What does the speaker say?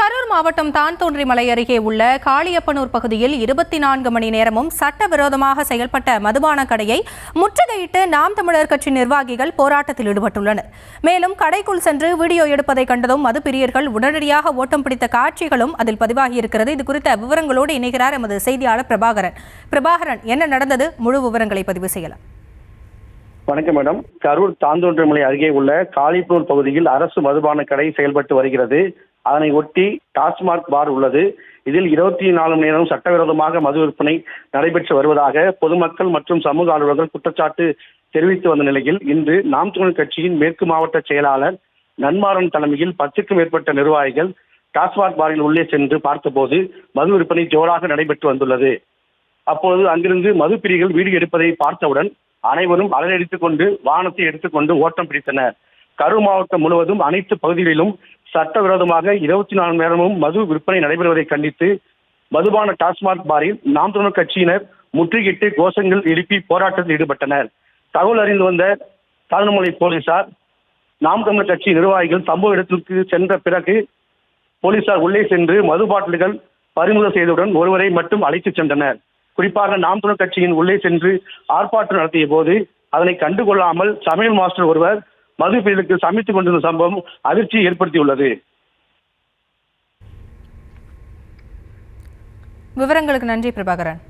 கரூர் மாவட்டம் தான்தோன்றிமலை அருகே உள்ள காளியப்பனூர் பகுதியில் 24 மணி நேரமும் சட்டவிரோதமாக செயல்பட்ட மதுபான கடையை முற்றுகையிட்டு நாம் தமிழர் கட்சி நிர்வாகிகள் போராட்டத்தில் ஈடுபட்டுள்ளனர். மேலும் கடைக்குள் சென்று வீடியோ எடுப்பதை கண்டதும் மது பிரியர்கள் உடனடியாக ஓட்டம் பிடித்த காட்சிகளும் அதில் பதிவாகியிருக்கிறது. இது குறித்த விவரங்களோடு இணைகிறார் எமது செய்தியாளர் பிரபாகரன். என்ன நடந்தது? முழு விவரங்களை பதிவு செய்யலாம். வணக்கம் மேடம். கரூர் தான்தோன்றிமலை அருகே உள்ள காளியப்பனூர் பகுதியில் அரசு மதுபான கடை செயல்பட்டு வருகிறது. அதனை ஒட்டி டாஸ்மாக் பார் உள்ளது. இதில் 24 மணி நேரம் சட்டவிரோதமாக மது விற்பனை நடைபெற்று வருவதாக பொதுமக்கள் மற்றும் சமூக ஆர்வலர்கள் குற்றச்சாட்டு தெரிவித்து வந்த நிலையில் இன்று நாம் தமிழர் கட்சியின் மேற்கு மாவட்ட செயலாளர் நன்மாறன் தலைமையில் 10க்கும் மேற்பட்ட நிர்வாகிகள் டாஸ்மாக் பாரில் உள்ளே சென்று பார்த்தபோது மது விற்பனை ஜோராக நடைபெற்று வந்துள்ளது. அப்போது அங்கிருந்து மது பிரிகள் வீடியோ எடுப்பதை பார்த்தவுடன் அனைவரும் அலறடித்துக் கொண்டு வாகனத்தை எடுத்துக்கொண்டு ஓட்டம் பிடித்தனர். கரூர் மாவட்டம் முழுவதும் அனைத்து பகுதிகளிலும் சட்டவிரோதமாக 24 மணி நேரமும் மது விற்பனை நடைபெறுவதை கண்டித்து மதுபான டாஸ்மாக் பாரில் நாம் தமிழர் கட்சியினர் முற்றுகையிட்டு கோஷங்கள் எழுப்பி போராட்டத்தில் ஈடுபட்டனர். தகவல் அறிந்து வந்த தாழ்நிலை போலீசார் நாம் தமிழர் கட்சி நிர்வாகிகள் சம்பவ இடத்திற்கு சென்ற பிறகு போலீசார் உள்ளே சென்று மது பாட்டில்கள் பறிமுதல் செய்தவுடன் ஒருவரை மட்டும் அழைத்து சென்றனர். குறிப்பாக நாம் தமிழர் கட்சியின் உள்ளே சென்று ஆர்ப்பாட்டம் நடத்திய போது அதனை கண்டுகொள்ளாமல் சமையல் மாஸ்டர் ஒருவர் மது பிரிவுக்கு சமைத்துக் கொண்டிருந்த சம்பவம் அதிர்ச்சியை ஏற்படுத்தியுள்ளது. விவரங்களுக்கு நன்றி பிரபாகரன்.